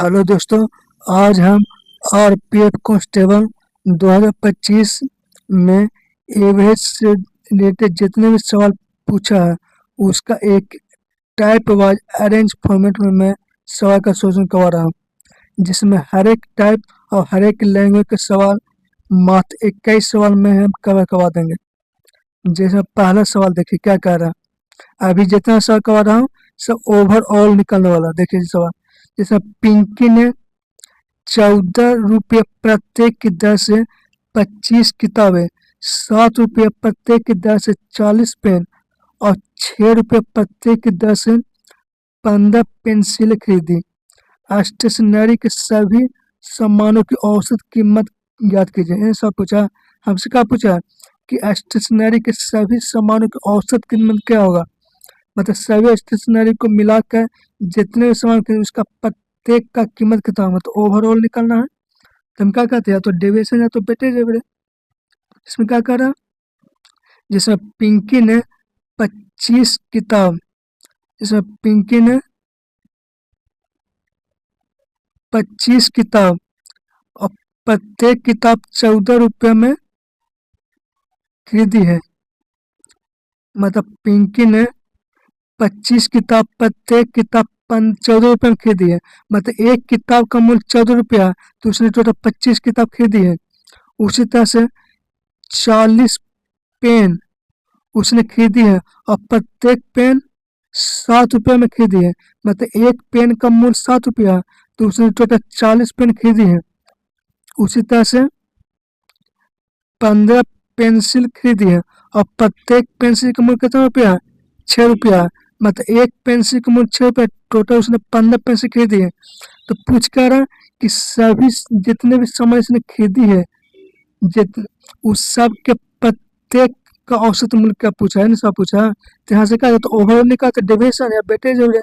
Hello दोस्तों। आज हम आरपीएफ कांस्टेबल 2025 में एवरेज से रिलेटेड जितने भी सवाल पूछा है उसका एक टाइप वाइज अरेंज फॉर्मेट में मैं सवाल का सोल्यूशन करवा रहा हूँ, जिसमें हर एक टाइप और हर एक लैंग्वेज के सवाल मात्र 21 सवाल में हम कवर करवा देंगे। जैसे पहला सवाल देखिए क्या कह रहा है। अभी जितना सवाल करवा रहा हूँ सब ओवरऑल निकलने वाला। देखिए सवाल जैसे पिंकी ने 14 रुपये प्रत्येक की दर से 25 किताबें, 7 रुपये प्रत्येक की दर से 40 पेन और 6 रुपये प्रत्येक की दर से 15 पेंसिलें खरीदी। स्टेशनरी के सभी सामानों की औसत कीमत ज्ञात कीजिए। ऐसा पूछा, हमसे क्या पूछा कि स्टेशनरी के सभी सामानों की औसत कीमत क्या होगा, मतलब सभी स्टेशनरी को मिलाकर जितने भी सामान खरीदे उसका प्रत्येक का कीमत कितना होगा, तो ओवरऑल निकलना है। तो हम क्या कहते हैं, या तो डेविएशन या तो वेटेज एवरेज। इसमें क्या कर रहा है, जिसमें पिंकी ने 25 किताब, जिसमें पिंकी ने 25 किताब और प्रत्येक किताब 14 रुपये में खरीदी है। मतलब पिंकी ने 25 किताब, प्रत्येक किताब 14 रुपये में खरीदी है। मतलब एक किताब का मूल्य 14 रुपया, तो उसने टोटल 25 किताब खरीदी है। उसी तरह से 40 पेन उसने खरीदी है और प्रत्येक पेन 7 रुपये में खरीदी है। मतलब एक पेन का मूल्य 7 रुपया, तो उसने टोटल 40 पेन खरीदी है। उसी तरह से 15 पेंसिल खरीदी है और प्रत्येक पेंसिल का मूल्य कितना रुपया, 6 रुपया। मतलब एक पेंसिल का मूल्य 6 रुपया, टोटल उसने 15 पेंसिल खरीदी है। तो पूछ कर रहा कि सभी जितने भी सामान इसने खरीदी है जित उस सब के प्रत्येक का औसत मूल्य क्या पूछा है ना, सब पूछा। तो यहाँ से क्या कहते हैं, ओवरऑल निकाल तो डेविएशन या वेटेज हो गया।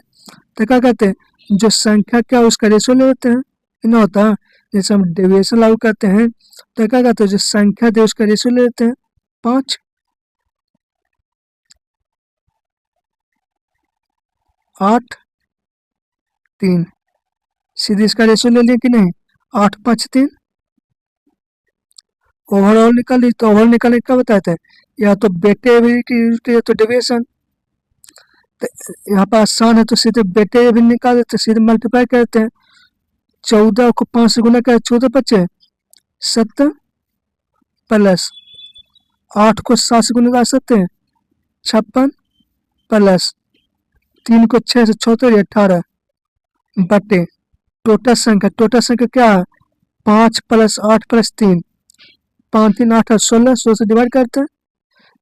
तो क्या कहते हैं, जो संख्या क्या उसका रेशियो ले लेते हैं, ना होता है। जैसे हम डेविएशन लागू करते हैं तो क्या कहते हैं, जो संख्या दे उसका रेशियो ले लेते हैं 5, 8, 3। सीधे इसका रेशियो ले लिया कि नहीं, 8, 5, 3। ओवरऑल निकाल ली, तो ओवरऑल निकालने का बताते हैं, या तो वेटेबिलिटी या तो डेविएशन। तो यहाँ पर आसान है तो सीधे बेटे भी निकाल देते, सीधे मल्टीप्लाई करते हैं। 14 को 5 से गुना कर 14 बचे 70, प्लस 8 को 7 से गुना कर सकते हैं 56, प्लस 3 को 6 से 74 18 बटे टोटल संख्या क्या है, 5 प्लस 8 प्लस 3, 5 3 8 16, 16 से डिवाइड करते हैं।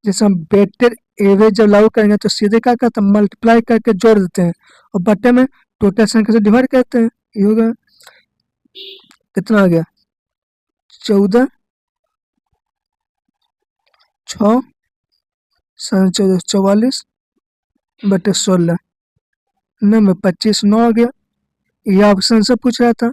जैसे हम वेटेड एवरेज जब लागू करेंगे तो सीधे क्या करते हैं, मल्टीप्लाई करके जोड़ देते हैं और बटे में टोटल संख्या से डिवाइड करते हैं। ये होगा कितना आ गया, 14, 6 14 44 बटे 16, 9 25 9 आ गया। ये ऑप्शन से पूछ रहा था,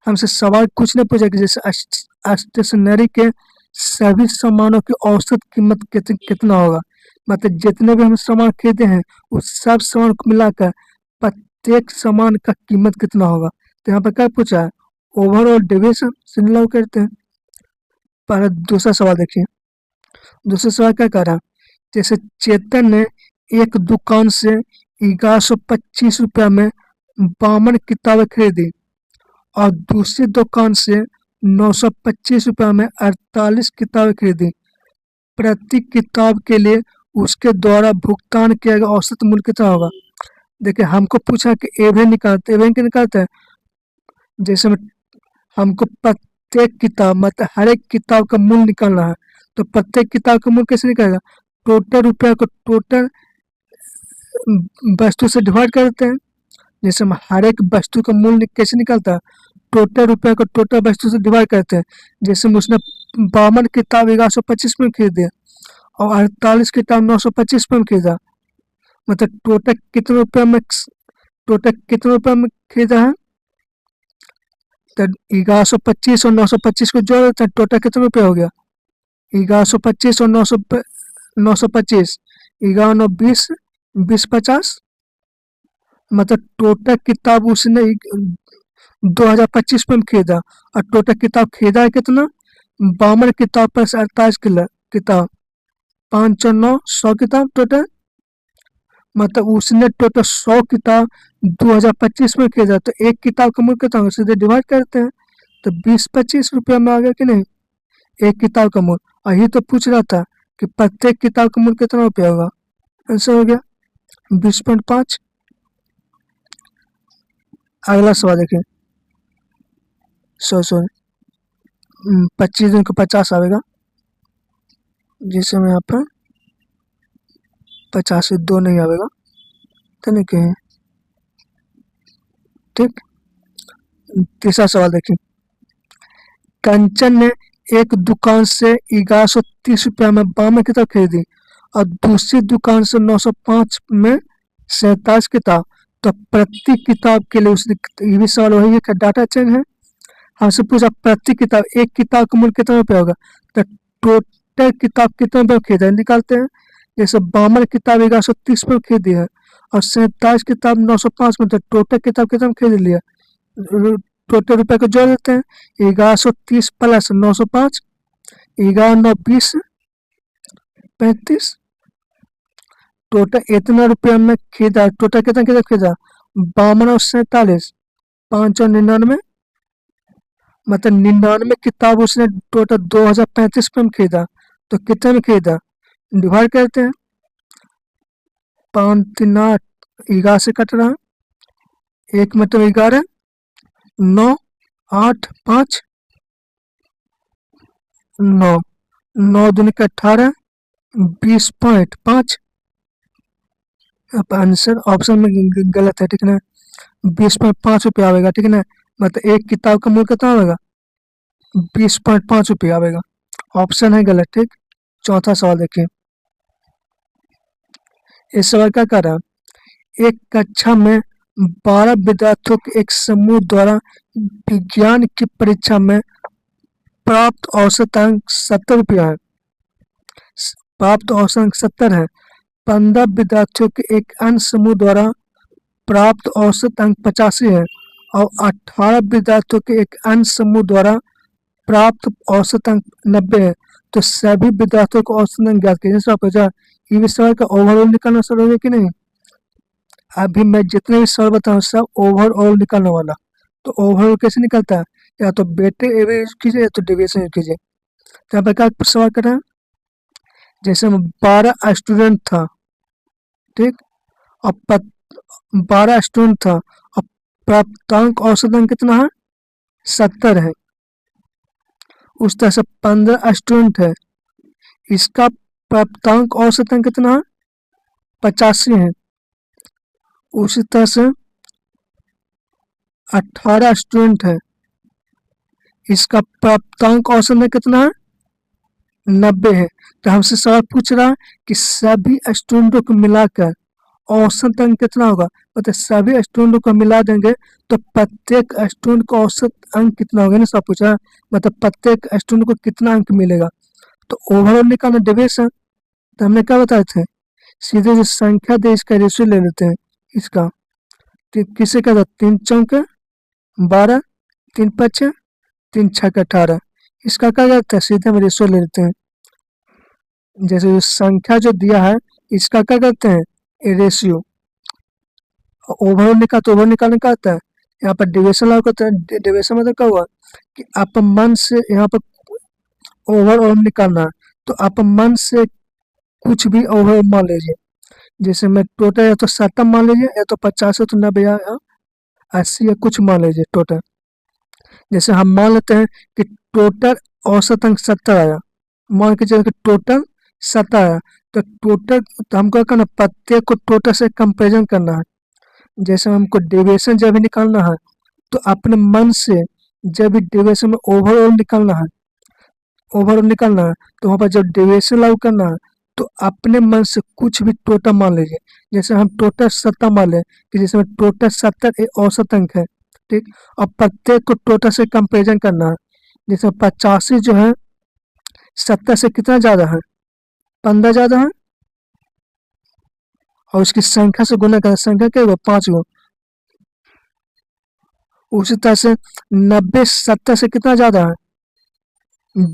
हमसे सवाल कुछ नहीं पूछा कि जैसे स्टेशनरी के सभी सामानों की औसत कीमत कितना होगा। मतलब जितने भी हम सामान खरीदे हैं उस सब सामान को मिलाकर प्रत्येक सामान का कीमत कितना होगा। तो यहाँ पर क्या पूछा है, ओवरऑल डेविएशन से लागू करते हैं। पहले दूसरा सवाल देखिए, दूसरा सवाल क्या कह रहा है, जैसे चेतन ने एक दुकान से 1125 रुपया में 52 किताबें खरीदी और दूसरी दुकान से 925 रुपया में 48 किताबें खरीदी। प्रति किताब के लिए उसके द्वारा भुगतान किया गया औसत मूल्य कितना होगा। देखिए हमको पूछा कि एवरेज निकालते, एवरेज क्या निकालते हैं, जैसे हमको प्रत्येक किताब मतलब हर एक किताब का मूल्य निकालना है। तो प्रत्येक किताब का मूल्य कैसे निकालेगा, टोटल रुपया को टोटल वस्तु से डिवाइड करते हैं। जैसे हम हर एक वस्तु का मूल्य कैसे निकलता है, टोटल रुपया को टोटल वस्तु से डिवाइड करते हैं। जैसे उसने 52 किताब 1125 में खरीदे और 48 किताब 925 में खरीदा, मतलब टोटल कितने रुपये में खरीदा है। तो 1125 और 925 को जोड़ देते हैं, टोटल कितने रुपये हो गया, 1125 और 925, 11 9 20, 20 50। मतलब टोटल किताब उसने 2025 में खरीदा और टोटल किताब खरीदा है कितना, 52 किताब पर 48 किताब, 5 और 9 100 किताब टोटल। मतलब उसने टोटल 100 किताब 2025 में खरीदा, तो एक किताब का मूल्य कितना होगा, सीधे डिवाइड करते हैं तो 20-25 रुपया में आ गया कि नहीं एक किताब का मूल्य। और ये तो पूछ रहा था कि प्रत्येक किताब का मूल्य कितना रुपया होगा, आंसर हो गया 20.5। अगला सवाल देखिए, सॉरी 25 दूनी 50 आएगा, जिससे मैं यहाँ पर 50 से 2 नहीं आएगा तो नहीं कहें। ठीक, तीसरा सवाल देखिए, कंचन ने एक दुकान से 1130 रुपया में 52 किताब खरीदी और दूसरी दुकान से 905 में 47 किताब, तो प्रति किताब के लिए उसने, ये भी सवाल वही है कि डाटा चेंज है, हमसे पूछा प्रति किताब एक किताब का मूल्य कितना रुपया होगा, तो टोटल किताब कितना रुपया खरीदा है निकालते हैं। जैसे 52 किताब 1130 में खरीदी है और 47 किताब 905 में, तो टोटल किताब कितना खरीद लिया, टोटल रुपये को जोड़ देते हैं, 1130 प्लस 905, 11 9 20 35, टोटल इतना रुपया में खरीदा, टोटल कितना किताब खरीदा, 52 और 47, 5 और 99, मतलब 99 किताब उसने टोटल 2035 में खरीदा, तो कितने में खरीदा, डिवाइड करते हैं, 5 3 8, 11 से कट रहा, एक मतलब 11, 9 8 5 9, 9 दूनी 18, 20.5। आंसर ऑप्शन में गलत है, ठीक है ना, 20.5 रुपया आएगा, ठीक है ना, मतलब एक किताब का मूल्य कितना आएगा, 20.5 रुपया आएगा, ऑप्शन है गलत। ठीक, चौथा सवाल देखिए, इस सवाल क्या कर रहा है, एक कक्षा में 12 विद्यार्थियों के एक समूह द्वारा विज्ञान की परीक्षा में प्राप्त औसत अंक 70 रुपया है, प्राप्त औसत अंक 70 है। 15 विद्यार्थियों के एक अन्य समूह द्वारा प्राप्त औसत अंक 85 है और 18 विद्यार्थियों के एक अन्य समूह द्वारा प्राप्त औसत अंक 90 है, तो सभी विद्यार्थियों को औसत अंक ज्ञात कीजिए। ये सवाल का ओवरऑल निकालना सर होगा कि नहीं, अभी मैं जितने भी सवाल बताऊँ सब ओवरऑल निकालने वाला, तो ओवरऑल कैसे निकलता है, या तो बेटे एवरेज कीजिए या तो डेविएशन कीजिए। तो यहाँ पर क्या सवाल कर रहा है, जैसे 12 स्टूडेंट था, ठीक, और 12 स्टूडेंट था और प्राप्तांक औसत अंक कितना है, 70 है। उस तरह से 15 स्टूडेंट है, इसका प्राप्तांक औसत अंक कितना है, 85 है। उसी तरह से 18 स्टूडेंट है, इसका प्राप्तांक औसत अंक कितना है, 90 है। तो हमसे सवाल पूछ रहा है कि सभी स्टूडेंटों को मिलाकर औसत अंक कितना होगा, मतलब सभी स्टूडेंटों को मिला देंगे तो प्रत्येक स्टूडेंट का औसत अंक कितना होगा ना, सब पूछा, मतलब प्रत्येक स्टूडेंट को कितना अंक मिलेगा। तो ओवरऑल निकालना डेविएशन, तो हमने क्या बताए थे, सीधे जो संख्या दे इसका रेशियो ले लेते हैं इसका, किसे कहता है, 3 चौके 12, 3 5 3 6 18, इसका क्या करता है, सीधे हम रेशियो ले लेते हैं। जैसे संख्या जो दिया है इसका क्या करते हैं, रेशियो, ओवरऑल निकाल तो ओवरऑल निकालने का आता है। यहाँ पर डिविजन लागू करते हैं, डिविजन मतलब क्या हुआ कि अपमान से यहाँ पर ओवरऑल निकालना है, तो अपमान से कुछ भी ओवरऑल मान लीजिए, जैसे मैं टोटल या तो 70 मान लीजिए या तो 50 है तो 90 या 80 या कुछ मान लीजिए टोटल। जैसे हम मान लेते हैं कि टोटल औसत अंक 70 आया, मान के चलिए कि टोटल 70 आया, तो टोटल तो हमको करना प्रत्येक को टोटल से कंपेरिजन करना है। जैसे हमको डेविएशन जब भी निकालना है तो अपने मन से जब भी डेविएशन में ओवरऑल निकालना है, ओवरऑल निकालना है तो वहाँ पर जब डेविएशन लागू करना है तो अपने मन से कुछ भी टोटल मान लीजिए। जैसे हम टोटल 70 मान लें कि जैसे टोटल 70 औसत अंक है, ठीक, और प्रत्येक को टोटल से कंपेरिजन करना है। जैसे 85 जो है 70 से कितना ज़्यादा है, 15 ज़्यादा है, और उसकी संख्या से गुना करें, संख्या क्या होगा 5 गो, उसी तरह से 90 70 से कितना ज्यादा है?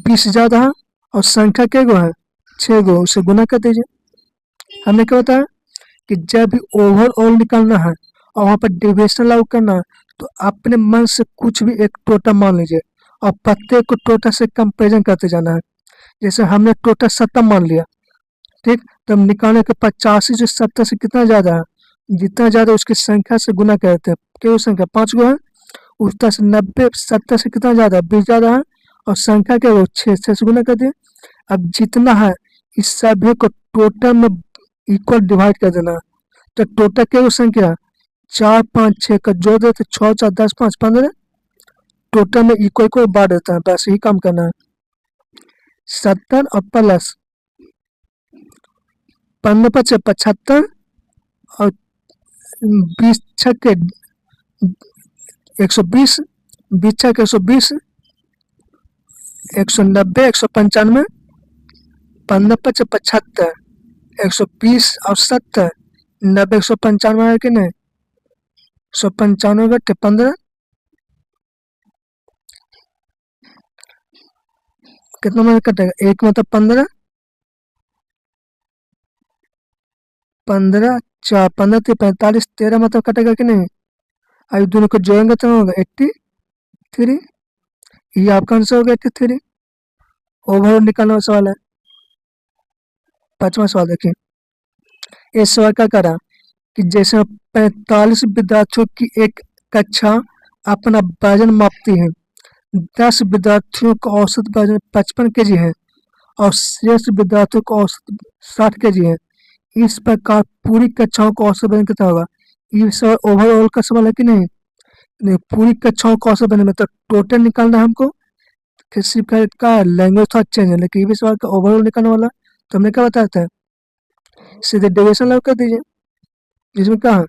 20 ज्यादा है। और संख्या क्या गो है? 6 गो। उसे गुना कर दीजिए। हमने क्या बताया कि जब भी ओवरऑल निकालना है और वहां पर डिविएशन लागू करना है तो अपने मन से कुछ भी एक टोटल मान लीजिए और प्रत्येक को टोटल से कंपेरिजन करते जाना है। जैसे हमने टोटल 70 मान लिया, ठीक, तब निकालने के 85 जो 70 से कितना ज्यादा है, जितना ज्यादा उसकी संख्या से गुना करते हैं। क्या संख्या 5 गो है। उस तरह से 90 70 से कितना ज्यादा है? 20 ज्यादा है। और संख्या क्या हो? 6 से गुना कर दिए। अब जितना है इस सभी को टोटल में इक्वल डिवाइड कर देना है। तो टोटल क्या हो संख्या? 4 5 6 का जोड़ देते 6 4 10 5 15। टोटल में इक्वल इक्वल बांट देता है। बस यही काम करना है। 70 और प्लस 15 5 75 और 20 छक्के 120, 20 छक्के 120, 190 195, 15 5 75, 120 और 70, 90 195 है कि नहीं? 195 बटे 15 कितना में कटेगा? एक मतलब 15, 15 4 15 45 13 मतलब कटेगा कि नहीं? अब दोनों को जोड़ेंगे तो होगा 83। ये आपका आंसर हो गया 83। ओवरऑल निकालने वाला सवाल है। 5वां सवाल देखिए। इस सवाल क्या करा कि जैसे 45 विद्यार्थियों की एक कक्षा अपना वजन मापती है। 10 विद्यार्थियों का औसत वजन 55 केजी है और शेष विद्यार्थियों का औसत 60 केजी है। इस प्रकार पूरी कक्षाओं का औसत वजन कितना होगा? ये सवाल ओवरऑल का सवाल है कि नहीं? नहीं, पूरी कक्षाओं का औसत वजन मतलब टोटल निकालना है हमको। किसी का लैंग्वेज थोड़ा चेंज है, लेकिन ये भी सवाल का ओवरऑल निकालने वाला। तो हमने क्या बताया था? सीधे डेविएशन लागू कर दीजिए। जिसमें क्या है,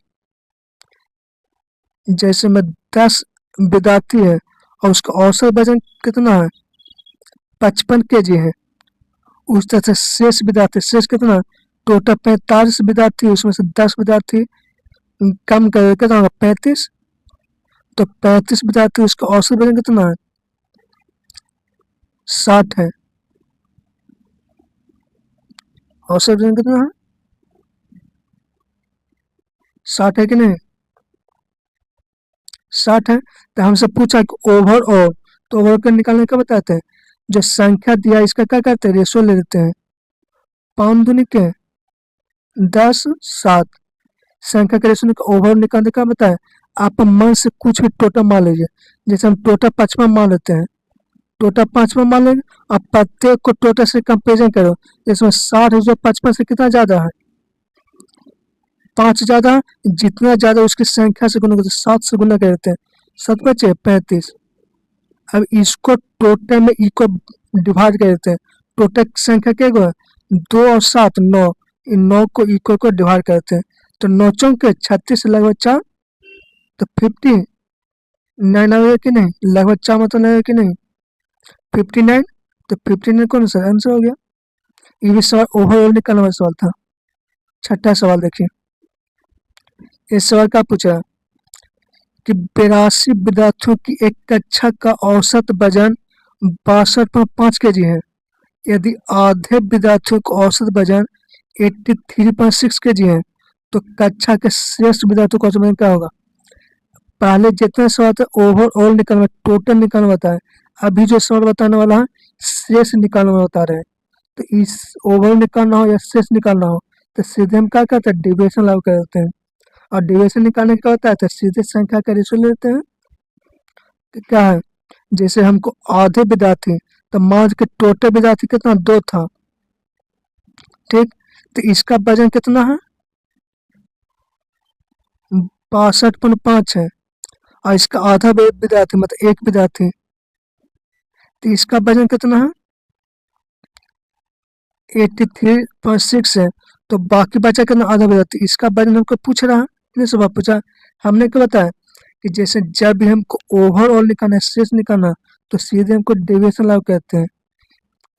जैसे में 10 विद्यार्थी है और उसका औसत वजन कितना है? 55 केजी है। उस तरह से शेष विद्यार्थी, शेष कितना? टोटल 45 विद्यार्थी, उसमें से 10 विद्यार्थी कम कर कितना होगा? 35। तो 35 विद्यार्थी, उसका औसत वजन कितना है? 60 है। औसत वजन कितना है? 60 है कि नहीं? 60 है। तो हमसे पूछा कि ओवरऑल, तो ओवरऑल का निकालने का बताते हैं। जो संख्या दिया इसका क्या करते हैं? रेशियो ले लेते हैं। 5 दूनी के 10 7। संख्या का रेशियो ओवरऑल निकालने का बताया। आप मन से कुछ भी टोटल मान लीजिए। जैसे हम टोटल 55 मान लेते हैं, टोटल 55 मान लेंगे। अब प्रत्येक को टोटल से कंपेरिजन करो। इसमें 60 जो 55 से कितना ज्यादा है? 5 ज्यादा है। जितना ज्यादा उसकी संख्या से गुना करते 7 से गुना करते हैं। 7 बचे 35। अब इसको टोटल में इक्वल डिवाइड कर देते हैं। टोटल संख्या क्या है? 2 और 7 9। इन 9 को इक्वल को डिवाइड करते हैं। तो 9 चौके 36 लगभग 4। तो 59 आएगा कि नहीं? लगभग 4 मतलब लगेगा कि नहीं? 59। तो 59 कौन सा आंसर हो गया? ये भी सवाल ओवरऑल निकालने वाला सवाल था। छठा सवाल देखिए। इस सवाल का पूछा कि 82 विद्यार्थियों की एक कक्षा का औसत वजन 62.5 केजी है। यदि आधे विद्यार्थियों का औसत वजन 83.6 केजी है तो कक्षा के शेष विद्यार्थियों का औसत वजन क्या होगा? पहले जितने सवाल थे ओवरऑल निकालना, टोटल निकालना होता है। अभी जो सवाल बताने वाला है शेष निकालना बता रहे हैं। तो इस ओवरऑल निकालना हो या शेष निकालना हो तो सीधे हम क्या करते हैं? डिविएशन लागू कर देते हैं। और डिविएशन निकालने का होता है तो सीधे संख्या का रेशियो लेते हैं। तो क्या है, जैसे हमको आधे विद्यार्थी, तो मान के टोटल विद्यार्थी कितना? 2 था, ठीक। तो इसका वजन कितना है? 62.5 है। और इसका आधा विद्यार्थी मतलब एक विद्यार्थी, तो इसका वजन कितना है? 83.6 है। तो बाकी बचा कितना? आधा विद्यार्थी। इसका वजन हमको पूछ रहा है, नहीं सवाल पूछा। हमने क्या बताया कि जैसे जब भी हमको ओवरऑल निकालना है, शेष निकालना, तो सीधे हमको डेविएशन लागू करते हैं।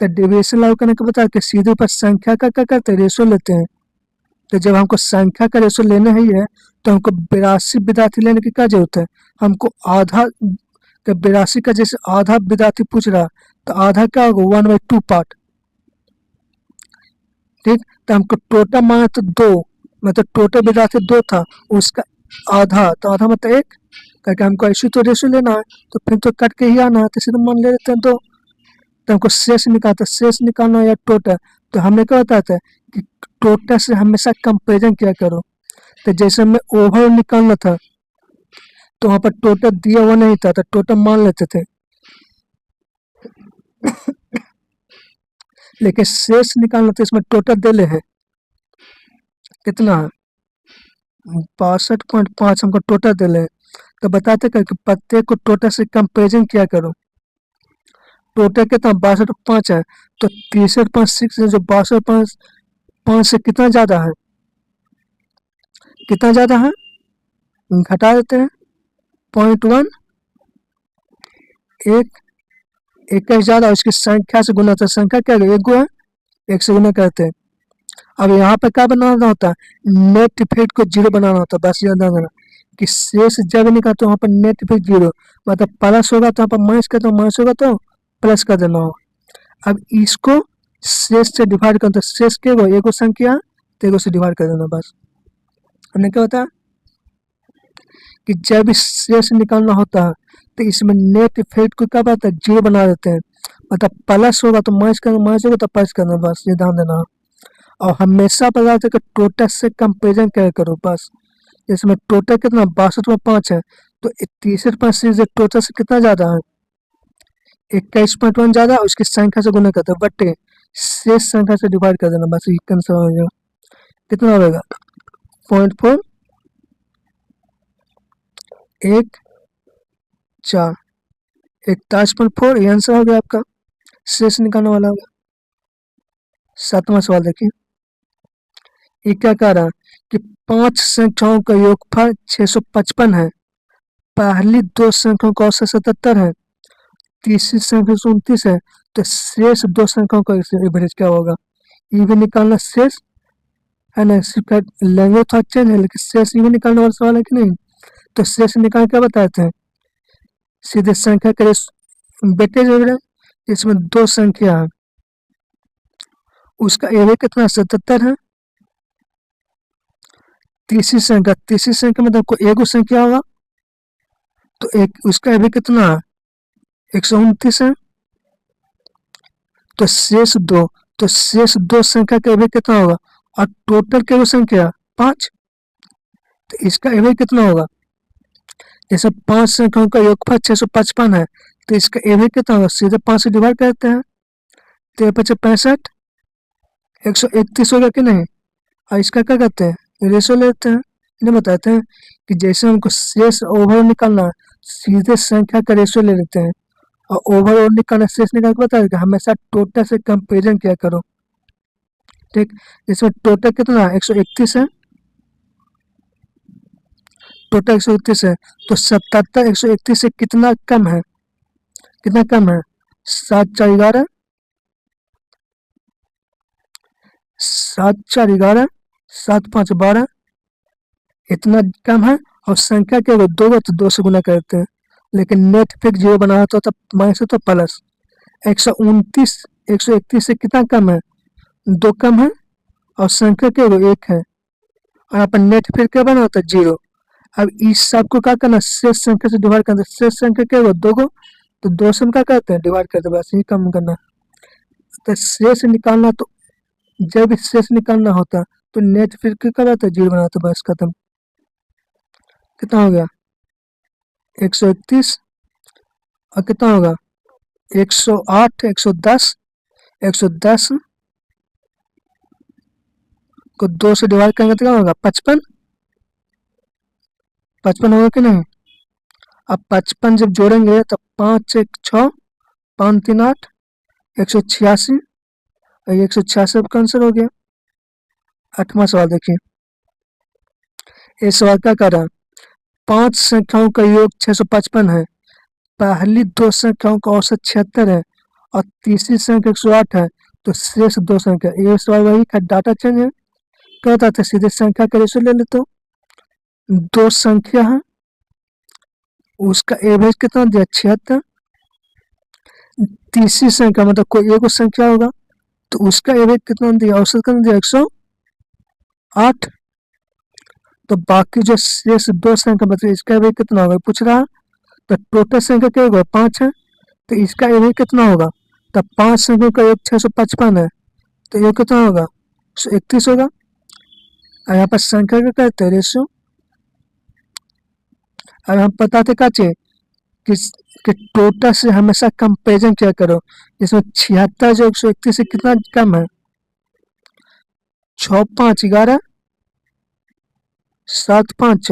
तो डेविएशन लागू करने के बताया कि सीधे ऊपर संख्या का क्या करते हैं? रेशियो लेते हैं। तो जब हमको संख्या का रेशियो लेना ही है तो हमको 82 विद्यार्थी लेने की क्या जरूरत है? हमको आधा का 82 का जैसे आधा विद्यार्थी पूछ रहा, तो आधा क्या होगा 1/2 पार्ट। ठीक, तो हमको टोटल माना तो 2, मतलब टोटल विद्यार्थी 2 था, उसका आधा, तो आधा मतलब 1, करके हमको ऐसे तो रेशियो लेना है, तो फिर तो कट के ही आना है, तो सीधे मान ले लेते हैं 2। तो हमको शेष निकालता, शेष निकालना या टोटल, तो हमने क्या बताया था कि टोटल से हमेशा कंपेरिजन किया करो। तो जैसे हमें ओवर निकालना था, तो वहाँ पर टोटल दिया हुआ नहीं था, तो टोटल मान लेते थे। लेकिन शेष निकालना तो इसमें टोटल दे ले है, कितना है 62.5 हमको टोटल दे ले। तो बताते कि प्रत्येक को टोटल से कंपेरिजन किया करो। टोटल कितना 62.5 है, तो 63.6 है, जो 62.5 से कितना ज्यादा है, कितना ज्यादा है, घटा देते हैं 0.1, एक 21 ज्यादा, उसकी संख्या से गुना, तो संख्या क्या है, 1 गो है, 1 से गुना करते हैं। अब यहाँ पे क्या बनाना होता है, नेट इफेक्ट को 0 बनाना होता है, बस याद रखना कि शेष जब निकाल तो वहाँ पर नेट इफेक्ट 0, मतलब प्लस होगा तो वहाँ पर माइनस कर दो, माइनस होगा तो प्लस कर देना होगा। अब इसको शेष से डिवाइड कर दो, शेष के वो एगो संख्या, तो एगो से डिवाइड कर देना बस। हमने क्या होता है कि जब शेष निकालना होता है, तो इसमें नेट इफेक्ट को क्या बताता है 0 बना देते हैं, मतलब प्लस होगा तो माइनस करना, माइनस होगा तो प्लस करना, बस ये ध्यान देना। और हमेशा पता है कि टोटल से कंपेरिजन क्या करो बस। इसमें टोटल कितना 62.5 है, तो 63.6 से टोटल से कितना ज्यादा है, 21.1 ज्यादा, उसकी संख्या से गुना करते हैं, बटे शेष संख्या से डिवाइड कर देना, बस ये कैंसिल हो जाएगा। कितना होगा 0.4 1 4 41.4, ये आंसर हो गया आपका, शेष निकालने वाला होगा। 7वां सवाल देखिए, ये क्या कह रहा है कि 5 संख्याओं का योगफल 655 है, पहली 2 संख्याओं का औसत 77 है, तीसरी संख्या 29 है, तो शेष 2 संख्याओं का एवरेज क्या होगा। ये भी निकालना शेष है ना, सिर्फ लैंग्वेज तो अच्छा है, लेकिन शेष ये भी निकालने वाला सवाल है कि नहीं। तो शेष निकाल क्या बताते हैं, सीधे संख्या करे बेटे जो है, इसमें 2 संख्या है, उसका एवरेज कितना 77 है। तीसरी संख्या में तो एगो संख्या होगा, तो एक उसका एवरेज कितना है 129 है। तो शेष दो संख्या का एवरेज कितना होगा, और टोटल के संख्या 5, तो इसका एवरेज कितना होगा, जैसे 5 संख्याओं का योगफल 655 है, तो इसका एवरेज कितना होगा, सीधे 5 से डिवाइड करते हैं, 63 65 131 होगा कि नहीं। और इसका क्या करते हैं, रेशो लेते हैं। इन्हें बताते हैं कि जैसे हमको शेष ओवर निकालना है, सीधे संख्या का रेशो ले लेते हैं, और ओवर और निकालना, शेष निकाल के बताया कि हमेशा टोटल से कंपेरिजन किया करो। ठीक, इसमें टोटल कितना है 131 है, टोटल 131 है, तो 77 131 से कितना कम है, कितना कम है 7 4 11, 7 4 11, 7 5 12, इतना कम है। और संख्या के 2 तो 2 से गुना करते हैं, लेकिन नेट इफेक्ट 0 बनाना तो तब माइनस तो प्लस। 129 131 से कितना कम है, 2 कम है, और संख्या के 1 है, और अपन नेट इफेक्ट क्या बना होता है 0। अब इस सब को क्या करना, शेष संख्या से डिवाइड करना, शेष संख्या क्या होगा 2 को, तो 2 से हम क्या करते हैं डिवाइड करते हैं, बस ये कम करना। तो शेष निकालना, तो जब शेष निकालना होता तो नेट फिर क्या रहता है 0 बनाता, बस खत्म। कितना हो गया 131, और कितना होगा 108 110, 110 को 2 से डिवाइड करेंगे तो क्या होगा 55, 55 होगा कि नहीं। अब 55 जब जोड़ेंगे तो 5 1 6, 5 3 8, 186, और 186 का आंसर हो गया। 8वां सवाल देखिए, ये सवाल क्या कर रहा है, 5 संख्याओं का योग 655 है, पहली 2 संख्याओं का औसत 76 है, और तीसरी संख्या 108 है, तो शेष 2 संख्या। ये सवाल वही का डाटा चेंज है, क्या होता था सीधे संख्या का रेशो ले लेते हो, 2 संख्या है, उसका एवरेज कितना दिया 76। तीसरी संख्या मतलब कोई एक संख्या होगा तो उसका एवरेज कितना दिया, औसत कितना दिया 108। तो बाकी जो शेष दो संख्या बचे इसका एवरेज कितना होगा पूछ रहा। तो टोटल संख्या क्या होगा 5 है, तो इसका एवरेज कितना होगा। तब 5 संख्या का योग 655 है, तो ये कितना होगा 131 होगा। और यहाँ पर संख्या का कहते हैं रेशियो। और हम बताते क्या चाहिए कि टोटल से हमेशा कंपेरिजन क्या करो, इसमें 76 जो 131 से कितना कम है, 6 5 11 7 5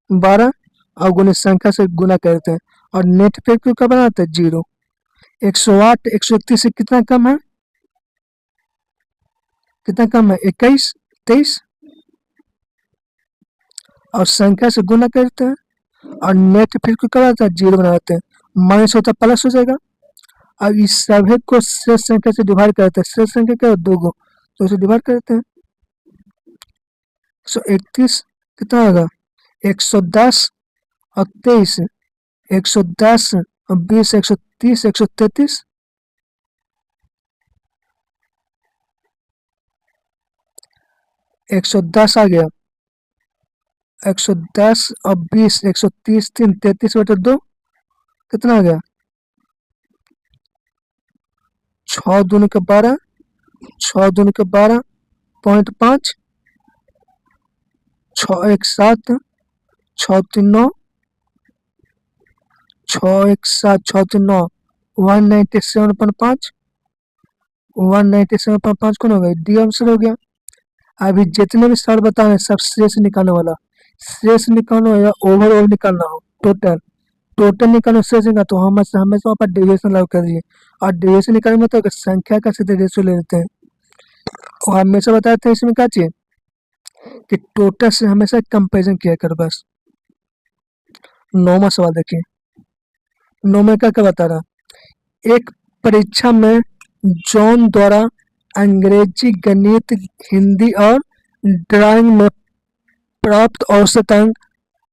12 और गुणित संख्या से गुना करते हैं और नेट फैक्टर का बनाते हैं 0। 108 131 से कितना कम है, कितना कम है 21 23 और संख्या से गुना करते हैं और नेट फैक्टर का बनाते हैं 0 बनाते हैं, माइनस होता प्लस हो जाएगा। अब इस सभी को शेष संख्या से डिवाइड करते हैं, शेष संख्या क्या है 2 को, तो इसे डिवाइड करते हैं। 131 कितना होगा 110 और 23, 110 और 20 130 133, 110 आ गया, 110 और 20 130 3 33 बटे 2 कितना आ गया 6 दूनी के 12, 6 दूनी के 12.5, 6 1 7, 6 3 9, 6 1 7 6 3 9 197.5, 197.5 कौन हो गया डी आंसर हो गया। अभी जितने भी सर बता रहे हैं सब शेष निकालने वाला, शेष निकालना हो या ओवरऑल निकालना हो, टोटल टोटल निकालना शेष निकाल तो हमेशा हमेशा वहाँ पर डेविएशन लागू कर दिए। और डेविएशन निकालने में तो संख्या का सीधे रेशियो ले लेते हैं। और हमेशा बताते हैं इसमें क्या चाहिए कि टोटल से हमेशा कंपेरिजन किया कर बस। 9वां सवाल देखिए, 9 में क्या बता रहा, एक परीक्षा में जॉन द्वारा अंग्रेजी गणित हिंदी और ड्राइंग में प्राप्त औसत अंक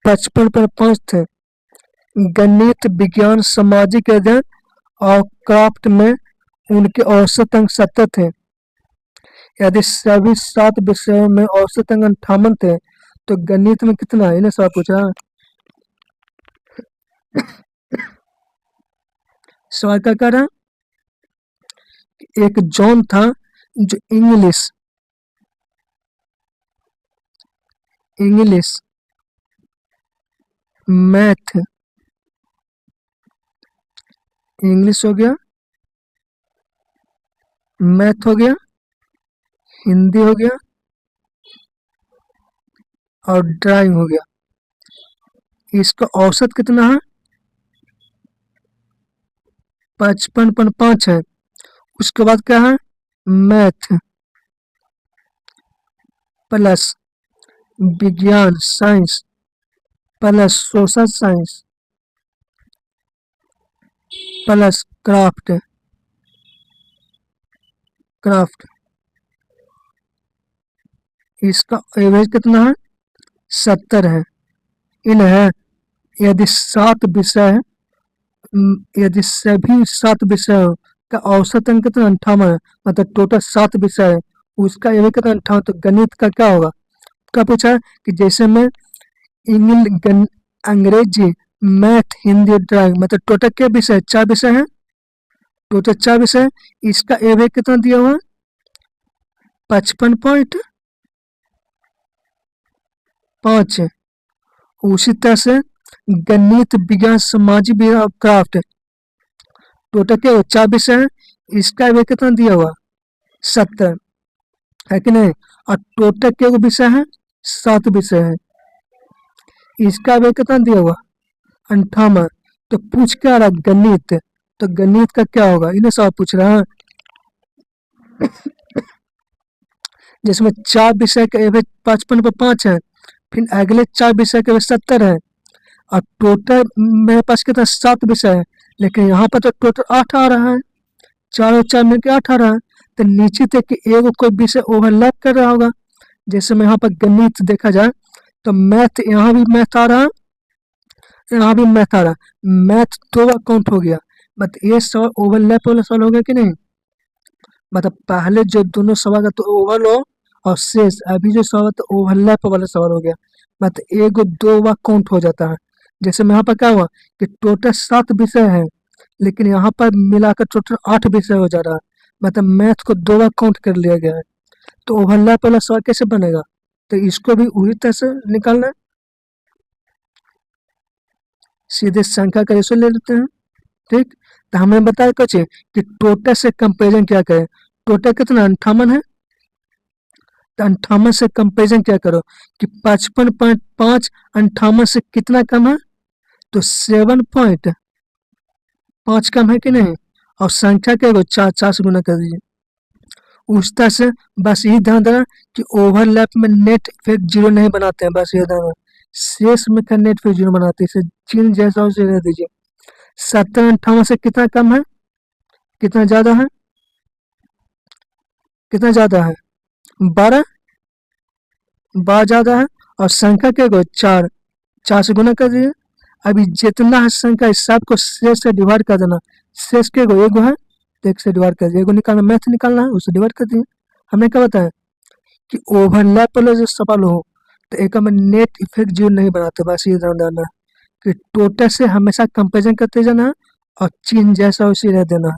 55.5 थे। गणित विज्ञान सामाजिक अध्ययन और क्राफ्ट में उनके औसत अंक 70 थे। यदि सभी 7 विषयों में औसत अंक 58 थे तो गणित में कितना है, इन्हें सवाल पूछा। सवाल क्या कर रहा, एक जॉन था जो इंग्लिश मैथ, इंग्लिश हो गया, मैथ हो गया, हिंदी हो गया और ड्राइंग हो गया। इसका औसत कितना है 55.5 है। उसके बाद क्या है मैथ प्लस विज्ञान science plus social science plus craft, इसका एवरेज कितना है 70 है। इन है यदि 7 विषय यदि सभी 7 विषयों का औसत अंक कितना 58 है, मतलब टोटल 7 विषय है उसका एवरेज कितना 58, तो गणित का क्या होगा। क्या पूछा है कि जैसे मैं अंग्रेजी मैथ हिंदी ड्राइंग मतलब टोटल क्या विषय 4 विषय है, टोटल 4 विषय, इसका एवरेज कितना दिया हुआ 55.5। उसी तरह से गणित विज्ञान सामाजिक विज्ञान और क्राफ्ट टोटल क्या 4 विषय है, इसका एवरेज कितना दिया हुआ 70 है कि नहीं। और टोटल क्या विषय है 7 विषय है, इसका एवरेज कितना दिया हुआ 58। तो पूछ क्या रहा गणित, तो गणित का क्या होगा इन्हें सवाल पूछ रहा है। जिसमें 4 विषय का एवरेज 55.5 है, फिर अगले 4 विषय का एवरेज 70 है और टोटल मेरे पास कितना 7 विषय है, लेकिन यहाँ पर तो टोटल 8 आ रहा है, 4 और 4 मिलकर 8 आ रहा है। तो नीचे तक एक कोई विषय ओवरलैप कर रहा होगा। जैसे में यहाँ पर गणित देखा जाए तो मैथ यहाँ भी मैथ आ रहा है, यहाँ भी मैथ आ रहा है, मैथ 2 बार काउंट हो गया, बट ये सवाल ओवरलैप वाला सवाल हो गया कि नहीं? मतलब पहले जो दोनों सवाल का तो ओवरल हो और शेष अभी जो सवाल तो ओवरलैप वाला सवाल हो गया, मतलब एक 2 बार काउंट हो जाता है। जैसे में यहाँ पर क्या हुआ कि टोटल 7 विषय है, लेकिन यहाँ पर मिलाकर टोटल 8 विषय हो जा रहा है, मतलब मैथ को 2 बार काउंट कर लिया गया है। तो ओवरलैप वाला सवाल कैसे बनेगा? तो इसको भी उसी तरह से निकालना है, सीधे संख्या का रेशो ले लेते हैं। ठीक, तो हमें बताया कुछ कि टोटल से कंपेरिजन क्या करें। टोटल कितना 58 है, तो 58 से कंपेरिजन क्या करो कि 55.5 58 से कितना कम है, तो 7.5 कम है कि नहीं, और संख्या क्या है 4 से गुना कर दीजिए। उस तरह से बस यही ध्यान देना कि ओवरलैप में नेट इफेक्ट जीरो नहीं बनाते हैं, बस ये ध्यान देना। शेष में का नेट इफेक्ट जीरो बनाते हैं, इसे चिन्ह जैसा उसे रह दीजिए। 57 से कितना कम है, कितना ज्यादा है, कितना ज्यादा है 12 ज्यादा है, और संख्या क्या है 4 से गुना कर दीजिए। अभी जितना है संख्या इस सब को शेष से डिवाइड कर देना। शेष के एगो है तो 1 से डिवाइड कर दिए, एगो निकालना, मैथ निकालना है, उसे डिवाइड कर दिए। हमने क्या बताया कि ओवरलैप वाला जो सवाल हो तो एक में नेट इफेक्ट जीरो नहीं बनाते, बस ये ध्यान देना है कि टोटल से हमेशा कंपेरिजन करते जाना है और चिन्ह जैसा उसी रह देना है,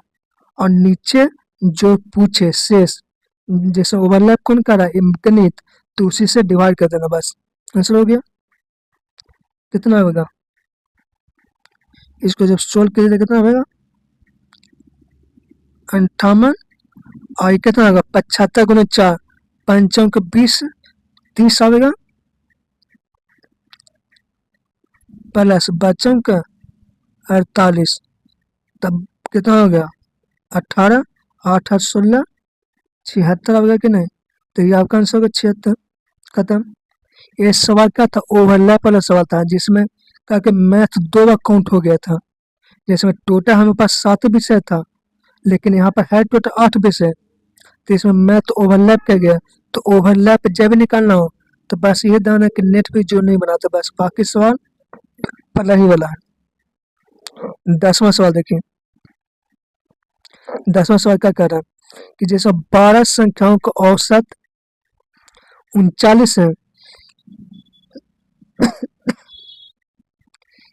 और नीचे जो पूछे शेष, जैसे ओवरलैप कौन कर रहा है गणित, तो उसी से डिवाइड कर देना, बस आंसर हो गया। कितना होगा इसको जब सोल्व करिए तो कितना होगा 58, और ये कितना होगा 75 गुना 4, 5 20 30 आएगा, प्लस 48, तब कितना हो गया 18, 8 8 16 76 आएगा कि नहीं, तो ये आपका आंसर होगा 76। खत्म। ये सवाल क्या था, ओवरलैप वाला सवाल था, जिसमें क्या कि मैथ 2 बार काउंट हो गया था। जिसमें टोटल हमारे पास 7 विषय था, लेकिन यहाँ पर है टोटल 8 विषय, तो इसमें मैथ ओवरलैप कर गया। तो ओवरलैप जब भी निकालना हो तो बस ये ध्यान है कि नेट भी जो नहीं बनाता, बस बाकी सवाल पहला ही वाला है। 10वां सवाल देखिए, 10वां सवाल क्या कह रहा है कि जैसे 12 संख्याओं का औसत 39 है,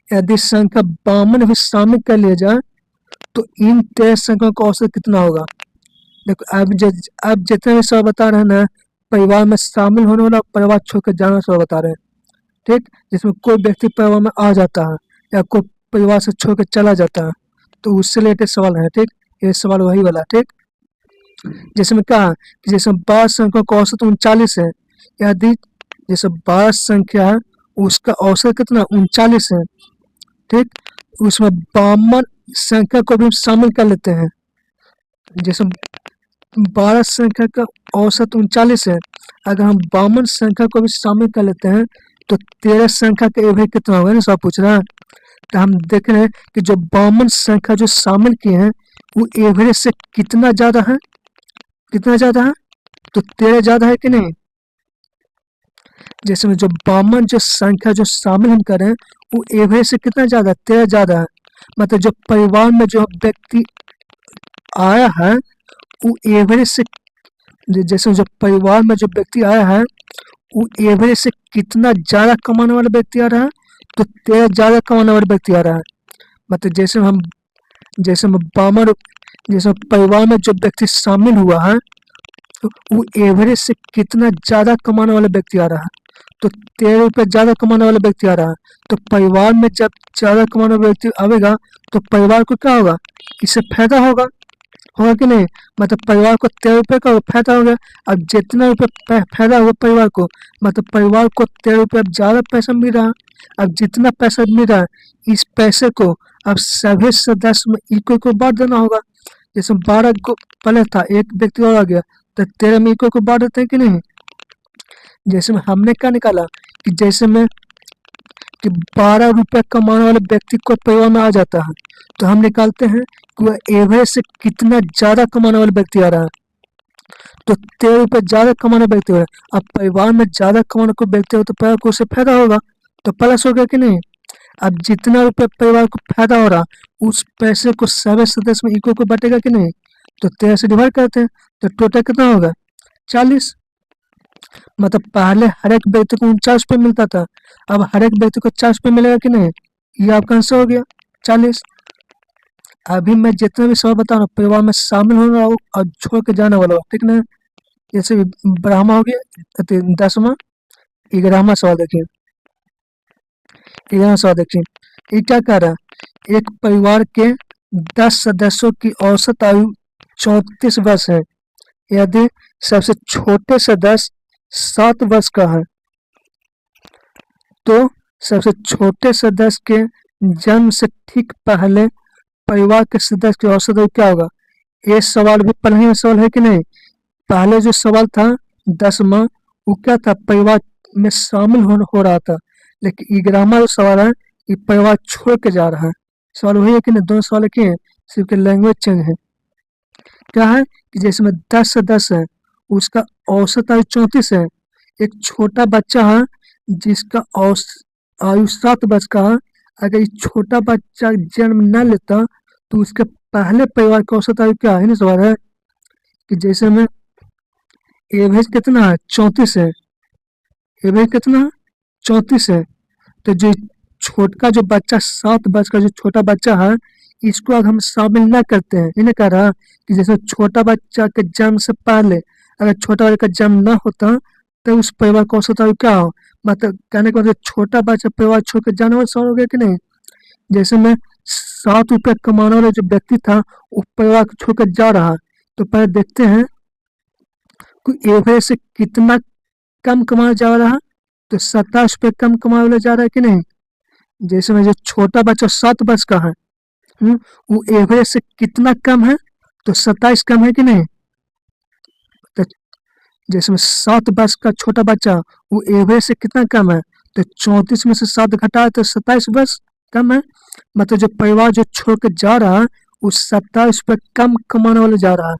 यदि संख्या 52 भी शामिल कर लिया जाए तो इन 13 संख्याओं का औसत कितना होगा। देखो अब जितने भी सवाल बता रहे हैं ना, परिवार में शामिल होने वाला परिवार छोड़कर जाना सवाल बता रहे हैं। ठीक, जिसमें कोई व्यक्ति परिवार में आ जाता है या कोई परिवार से छोड़कर चला जाता है, तो उससे रिलेटेड सवाल है। ठीक, ये सवाल वही वाला। ठीक, जिसमें कहा कि जैसे 12 संख्या का औसत 39 है, यदि जैसे 12 संख्या है उसका औसत कितना 39 है। ठीक, उसमें 52 संख्या को भी हम शामिल कर लेते हैं। जैसे 12 संख्या का औसत 39 है, अगर हम 52 संख्या को भी शामिल कर लेते हैं तो 13 संख्या का एवरेज कितना होगा ना, सब पूछ रहा है। तो हम देख रहे हैं कि जो 52 संख्या जो शामिल किए हैं वो एवरेज से कितना ज्यादा है, कितना ज्यादा है, तो 13 ज्यादा है कि नहीं। जैसे में जो 52 जो संख्या जो शामिल हम करें वो एवरेज से कितना ज्यादा, 13 ज्यादा है। मतलब जो परिवार में जो व्यक्ति आया है वो एवरेज से, जैसे जो परिवार में जो व्यक्ति आया है वो एवरेज से कितना ज्यादा कमाने वाला व्यक्ति आ रहा है, तो 13 ज्यादा कमाने वाला व्यक्ति आ रहा है। मतलब जैसे हम 52 जैसे परिवार में जो व्यक्ति शामिल हुआ है तो वो एवरेज से कितना ज्यादा कमाने वाला व्यक्ति आ रहा है, तो 13 रुपये ज्यादा कमाने वाला व्यक्ति आ रहा है। तो परिवार में जब ज्यादा कमाने वाला व्यक्ति आएगा तो परिवार को क्या होगा, इससे फायदा होगा, होगा कि नहीं। मतलब परिवार को 13 रुपये का फायदा हो गया। अब जितना रुपये फायदा हुआ परिवार को, मतलब परिवार को 13 रुपये अब ज्यादा पैसा मिल रहा है। अब जितना पैसा मिल रहा है इस पैसे को अब सभी सदस्य में इक्वल को बांट देना होगा। जैसे 12 को पहले था, एक व्यक्ति और आ गया तो 13 में इक्वल को बांट देते हैं कि नहीं। जैसे में हमने क्या निकाला कि जैसे में कि 12 रुपये कमाने वाले व्यक्ति को परिवार में आ जाता है, तो हम निकालते हैं कि वह एवरेज से कितना ज्यादा कमाने वाला व्यक्ति आ रहा है, तो 13 रुपये ज्यादा कमाने व्यक्ति हो रहा है। अब परिवार में ज्यादा कमाने को व्यक्ति हो तो परिवार को उससे फायदा होगा, तो प्लस हो गया कि नहीं। अब जितना रुपया परिवार को फायदा हो रहा उस पैसे को सभी सदस्य में इक्वल को बटेगा कि नहीं? तो 13 से डिवाइड करते हैं तो टोटल कितना होगा? 40। मतलब पहले हर एक व्यक्ति को 49 रुपये मिलता था, अब हर एक व्यक्ति को 40 रुपये मिलेगा कि नहीं? ये आपका आंसर हो गया 40। अभी मैं जितना भी सवाल बता रहा हूँ परिवार में शामिल होने वाला और छोड़ के जाने वाला हो, ठीक ना? जैसे ब्राह्मण हो गया 10वां। 11वां सवाल देखिए, 11वां सवाल देखिए, ये क्या कह रहा है? एक परिवार के 10 सदस्यों की औसत आयु 34 वर्ष है। यदि सबसे छोटे सदस्य 7 वर्ष का है तो सबसे छोटे सदस्य के जन्म से ठीक पहले परिवार के सदस्य की औसत आयु क्या होगा? ये सवाल भी पढ़ने में सवाल है कि नहीं? पहले जो सवाल था 10वां वो क्या था? परिवार में शामिल हो रहा था, लेकिन 11वां जो सवाल है ये परिवार छोड़ के जा रहा है। सवाल वही है कि नहीं? दोनों सवाल एक ही है, सिर्फ लैंग्वेज चेंज है। क्या है कि जैसे में 10 सदस्य है उसका औसत आयु 34 है। एक छोटा बच्चा है जिसका आयु 7 वर्ष का है। अगर ये छोटा बच्चा जन्म न लेता तो उसके पहले परिवार का औसत आयु क्या है ना? सवाल है कि जैसे में एवरेज कितना है? 34 है। एवरेज कितना है? 34 है। तो जो छोटा जो बच्चा 7 वर्ष का जो छोटा बच्चा है इसको अगर हम शामिल ना करते हैं, इन्हें कह रहा कि जैसे छोटा बच्चा के जन्म से पहले अगर छोटा बच्चा का जन्म ना होता तो उस परिवार का औसत आयु क्या हो? मतलब कहने का मतलब छोटा बच्चा परिवार छोड़ के जाने वाला सवाल हो गया कि नहीं? जैसे में 7 रुपया कमाने वाला जो व्यक्ति था वो परिवार को छोड़कर जा रहा है, तो पहले देखते हैं कि एवरेज से कितना कम कमाया जा रहा है। तो 27 रुपये कम कमाने वाला जा रहा है कि नहीं? जैसे में जो छोटा बच्चा 7 वर्ष का है वो एवरेज से कितना कम है? तो 27 कम है कि नहीं? तो जैसे में 7 वर्ष का छोटा बच्चा वो एवरेज से कितना कम है? तो 34 में से 7 घटाए तो 27 वर्ष कम है। मतलब जो परिवार जो छोड़ के जा रहा है वो 27 रुपये कम कमाने वाले जा रहा है।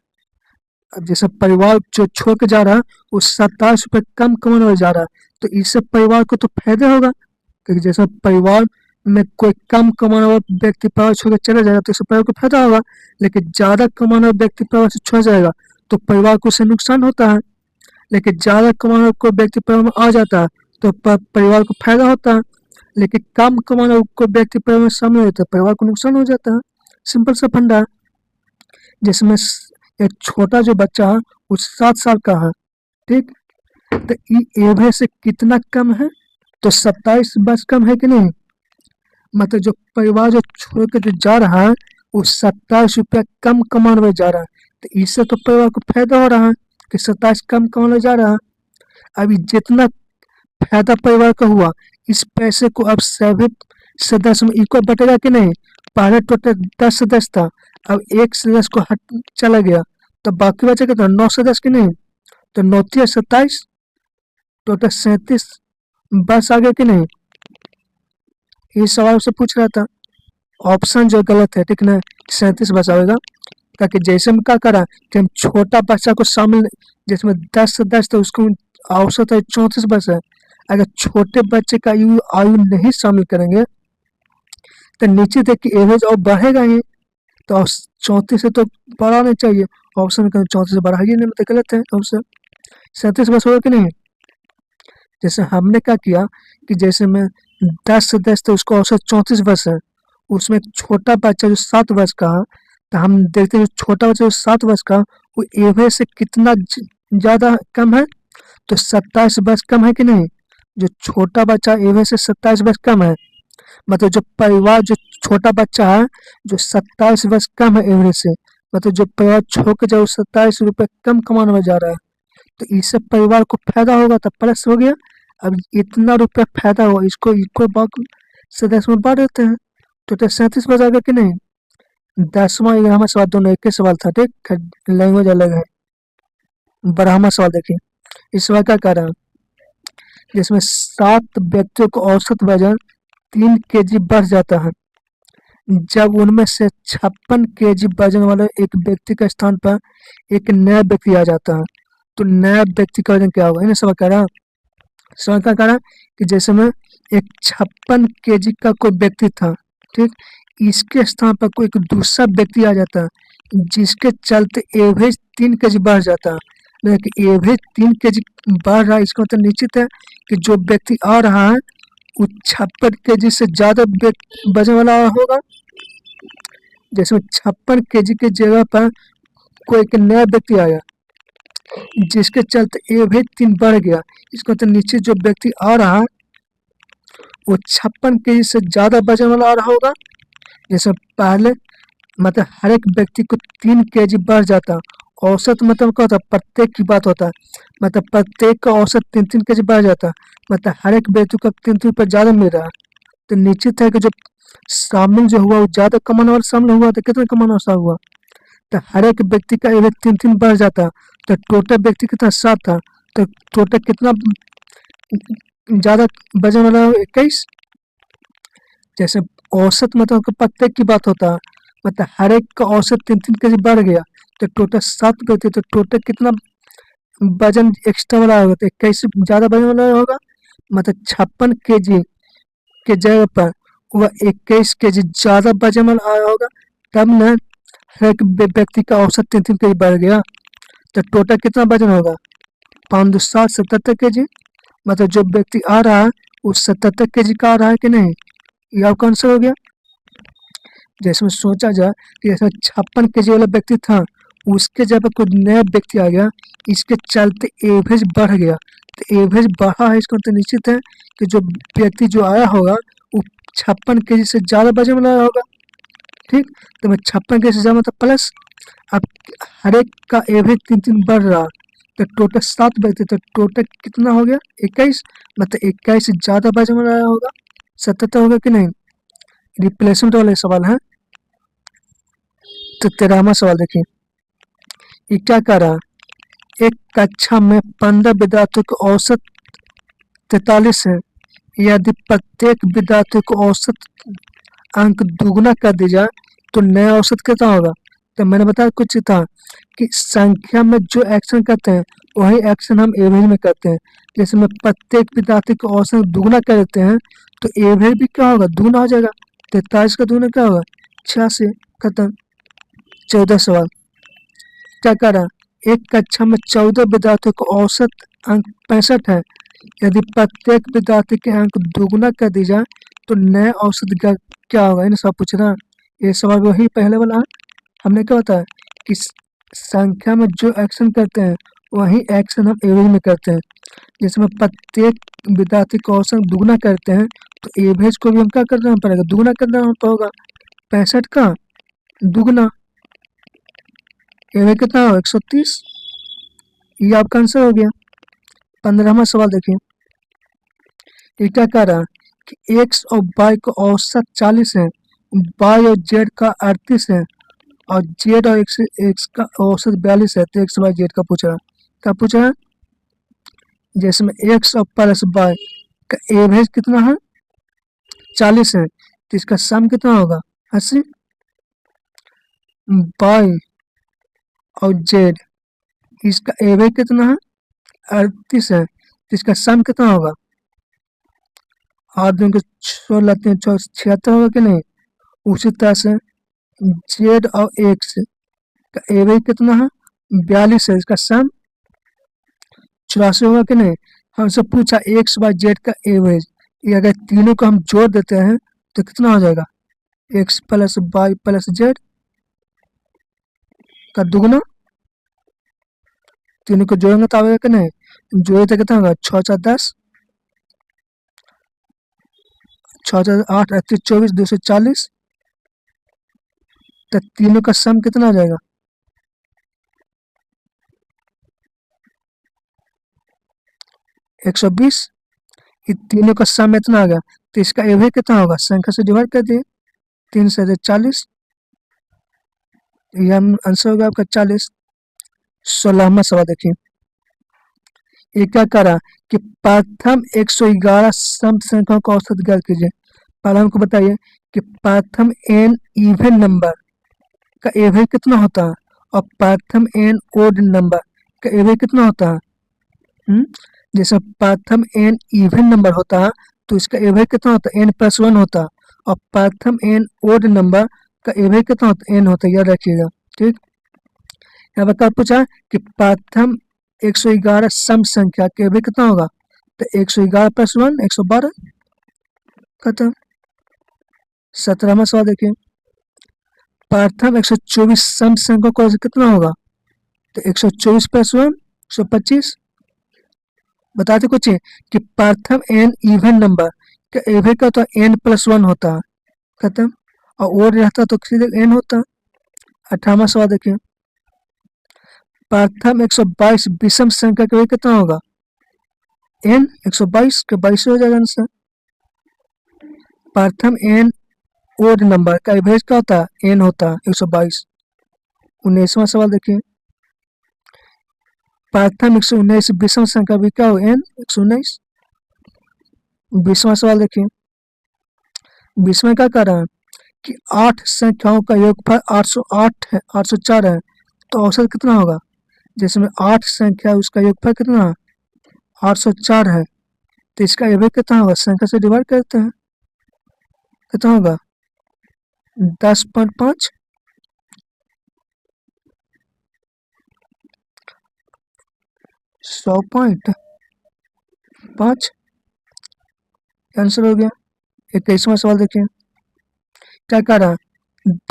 अब जैसे परिवार जो छोड़ के जा रहा है वो 27 रुपये कम कमाने वाले जा रहा है, तो इससे परिवार को तो फायदा होगा, क्योंकि जैसे परिवार में कोई कम कमाने वाला व्यक्ति परिवार छोड़ के चला जाएगा तो इससे परिवार को फायदा होगा, लेकिन ज्यादा कमाने वाला व्यक्ति परिवार से छोड़ जाएगा तो परिवार को उससे नुकसान होता है। लेकिन ज्यादा कमाने वाला कोई व्यक्ति परिवार में आ जाता है तो परिवार को फायदा होता है, लेकिन कम कमाने वाला कोई व्यक्ति परिवार में शामिल होता है तो परिवार को नुकसान हो जाता है। सिंपल सा फंडा है। जिसमें एक छोटा जो बच्चा है वो 7 साल का है, ठीक? तो एवरेज से कितना कम है? तो 27 वर्ष कम है कि नहीं? मतलब जो परिवार जो छोड़ के जो जा रहा है वो 27 रुपया कम कमाने में जा रहा है, तो इससे तो परिवार को फायदा हो रहा है कि 27 कम कमाने जा रहा है। अभी जितना फायदा परिवार का हुआ इस पैसे को अब सभी सदस्य में इक्वल बटेगा कि नहीं? पहले टोटल 10 सदस्य था, अब एक सदस्य को हट चला गया तो बाकी बचेगा तो 9 सदस्य के नहीं? तो 9 × 27 टोटल 37 बस आ गया कि नहीं? ये सवाल से पूछ रहा था, ऑप्शन जो गलत है, ठीक ना? 37 बस आएगा, ताकि जैसे हम क्या करा कि हम छोटा बच्चा को शामिल, जिसमें 10 सदस्य तो उसको औसत है 34 बस है। अगर छोटे बच्चे का आयु नहीं शामिल करेंगे तो नीचे देख के एवरेज और बढ़ेगा ही, तो 34 से तो बढ़ा नहीं चाहिए, ऑप्शन का 34 से बढ़ा ही नहीं, मतलब गलत है। ऑप्शन 37 बस होगा कि नहीं? जैसे हमने क्या किया कि जैसे में 10 सदस्य तो उसको औसत 34 वर्ष है, उसमें एक छोटा बच्चा जो 7 वर्ष का है, तो हम देखते हैं छोटा बच्चा जो 7 वर्ष का वो एवरेज से कितना ज्यादा कम है? तो 27 वर्ष कम है कि नहीं? जो छोटा बच्चा एवरेज से 27 वर्ष कम है, मतलब जो परिवार जो छोटा बच्चा है जो 27 वर्ष कम है एवरेज से, मतलब जो परिवार छोड़ के जाओ 27 रुपये कम कमाने में जा रहा है, तो इससे परिवार को फायदा होगा, तो प्लस हो गया। अब इतना रुपया फायदा हुआ इसको इक्वल बाकी सदस्य में बांट देते हैं, तो 37 बच जाएगा कि नहीं? 10वां 11वां सवाल दोनों एक ही सवाल था, ठीक? लैंग्वेज अलग है। 12वां सवाल देखिए, इस सवाल क्या कह रहा है? जिसमें 7 व्यक्तियों को औसत वजन 3 केजी बढ़ जाता है जब उनमें से 56 केजी वजन वाले एक व्यक्ति के स्थान पर एक नया व्यक्ति आ जाता है, तो नया व्यक्ति का वजन क्या होगा? इन्हें सवाल कह रहा है। सवाल क्या कह रहा है कि जैसे में एक 56 kg का कोई व्यक्ति था, ठीक। इसके स्थान पर कोई एक दूसरा व्यक्ति आ जाता जिसके चलते एवरेज 3 kg बढ़ जाता। लेकिन एवरेज 3 kg बढ़ रहा है, इसका मतलब निश्चित है कि जो व्यक्ति आ रहा है वो 56 kg से ज्यादा वजन वाला होगा। जैसे 56 kg की जगह पर कोई एक नया व्यक्ति आया जिसके चलते एवरेज 3 बढ़ गया, इसका मतलब निश्चित जो व्यक्ति आ रहा है वो 56 kg से ज्यादा वजन वाला आ रहा होगा। जैसे पहले मतलब हर एक व्यक्ति को 3 kg बढ़ जाता, औसत मतलब क्या होता है, प्रत्येक की बात होता है, मतलब प्रत्येक का औसत 3-3 kg बढ़ जाता, मतलब हर एक व्यक्ति को 3-3 पर ज्यादा मिल रहा है। तो निश्चित है कि जो शामिल जो हुआ वो ज्यादा कमाने वाला शामिल हुआ तो कितना कमाने वाला हुआ, तो हर एक व्यक्ति का एवरेज 3-3 बढ़ जाता, तो टोटल व्यक्ति कितना 7 था, तो टोटल कितना ज्यादा वजन वाला 21। जैसे औसत मतलब कि प्रत्येक की बात होता है, मतलब हर एक का औसत 3-3 kg बढ़ गया तो टोटल 7 व्यक्ति, तो टोटल कितना वजन एक्स्ट्रा वाला होगा, तो 21 ज्यादा वजन वाला होगा, मतलब 56 kg के जगह पर वह 21 kg ज्यादा वजन वाला आया होगा, तब न हर एक व्यक्ति का औसत 3-3 kg बढ़ गया, तो टोटल कितना वजन होगा 5-7 77 kg। मतलब जो व्यक्ति आ रहा है वो 77 kg का आ रहा है कि नहीं, ये आपका आंसर हो गया। जैसे में सोचा जाए कि जैसे 56 kg वाला व्यक्ति था उसके जगह कोई नया व्यक्ति आ गया, इसके चलते एवरेज बढ़ गया, तो एवरेज बढ़ा है, इसका तो निश्चित है कि जो व्यक्ति जो आया होगा वो 56 kg से ज्यादा वजन वाला होगा, ठीक। तो मैं 56 kg से ज्यादा मतलब प्लस, अब हर एक का एवरेज 3-3 बढ़ रहा, तो टोटल 7 व्यक्ति, तो टोटल कितना हो गया 21, मतलब 21 से ज्यादा वजन वाला होगा, 77 होगा कि नहीं। रिप्लेसमेंट वाले सवाल है। तो 13वां सवाल देखिए, ये क्या कर रहा है, एक कक्षा में 15 विद्यार्थियों का औसत 43 है, यदि प्रत्येक विद्यार्थी को औसत अंक दुगुना कर दी जाए तो नया औसत कितना होगा। तो मैंने बताया कुछ था कि संख्या में जो एक्शन करते हैं वही एक्शन हम एवरेज में करते हैं। जैसे में प्रत्येक विद्यार्थी को औसत दुगुना कर देते हैं तो एवरेज भी क्या होगा, दुगुना हो जाएगा। 43 का दुगुना क्या होगा 86, खत्म। 14 सवाल क्या कर रहा है, एक कक्षा में 14 विद्यार्थियों को औसत अंक 65 है, यदि प्रत्येक विद्यार्थी के अंक दोगुना कर दी जाए तो नया औसत क्या होगा, इन सब पूछ रहा। ये सवाल वही पहले वाला है। हमने क्या बताया कि संख्या में जो एक्शन करते हैं वही एक्शन हम एवरेज में करते हैं। जैसे में प्रत्येक विद्यार्थी को औसत दुगुना करते हैं तो एवरेज को भी हम क्या करना पड़ेगा, दुगुना करना होगा। 65 का दुगुना एवरेज कितना होगा 130, ये आपका आंसर हो गया। 15वां सवाल देखिए, ये क्या कह रहा है कि एक्स और वाई का औसत 40 है, वाई और जेड का 38 है और जेड और एक्स का औसत 42 है, तो एक्स वाई जेड का पूछ रहा है। क्या पूछ रहा है, जैसे में एक्स और प्लस वाई का एवरेज कितना है 40 है, तो इसका सम कितना होगा 80। वाई और जेड इसका एवरेज कितना है 38 है, तो इसका सम कितना होगा 8 दूनी के 16 3 76 होगा कि नहीं। उसी तरह से जेड और एक्स का एवरेज कितना है 42 है, इसका सम 84 होगा कि नहीं। हमसे पूछा एक्स वाई जेड का एवरेज, ये अगर तीनों को हम जोड़ देते हैं तो कितना हो जाएगा x plus y plus z का दुगुना, तीनों को जोड़ेंगे तो आएगा कि नहीं, जोड़े तो कितना होगा 6 4 10, 6 4 8 38 24 240, तो तीनों का सम कितना आ जाएगा 120। ये तीनों का सम इतना आ गया, तो इसका एवरेज कितना होगा, संख्या से डिवाइड कर दिए 3 से 40, ये आंसर होगा आपका 40। 16वां सवाल देखिए, ये क्या करा कि प्रथम 111 सम संख्याओं का औसत ज्ञात कीजिए। पहले हमको बताइए कि प्रथम n इवन नंबर का एवरेज कितना होता है और प्रथम n ओड नंबर का एवरेज कितना होता है। जैसे प्रथम n इवन नंबर होता है तो इसका एवरेज कितना होता है, n+1 होता है। और प्रथम n ओड नंबर का एवरेज कितना होता है, n होता है, याद रखिएगा। ठीक, यहाँ पर क्या पूछा कि प्रथम 111 सम संख्या के एवरेज कितना होगा, तो 111 + 1 112 खत्म। 17वां सवाल देखिए, प्रथम 124 सम संख्या का कितना होगा, तो 124 + 1 125। बताते कुछ है कि प्रथम n इवन नंबर का एवरेज का तो n+1 होता है, खत्म। और ओड रहता तो सीधे n होता। 18वां सवाल देखिए, प्रथम 122 विषम संख्या का एवरेज कितना होगा, n 122 के 22 हो जाएगा आंसर। प्रथम n ओड नंबर का एवरेज क्या होता है, n होता है 122। 19वां सवाल देखिए, प्रथम 119 विषम संख्या भी क्या हो, n 119। 20वां सवाल देखिए, 20 में क्या कर रहा है कि 8 संख्याओं का योगफल 808 है, 804 है, तो औसत कितना होगा। जैसे में 8 संख्या है, उसका योगफल कितना है, 804 है, तो इसका एवरेज कितना होगा, संख्या से डिवाइड करते हैं, कितना होगा 10.5। 100.5 आंसर हो गया। 21वां सवाल देखिए, क्या कह रहा है,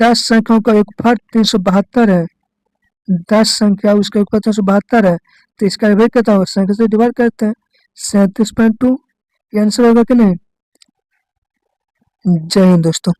10 संख्याओं का योगफल 372 है, 10 संख्या उसका योगफल 372 है, तो इसका एवरेज कितना होगा, संख्या से डिवाइड करते हैं, 37.2 आंसर होगा कि नहीं। जय हिंद दोस्तों।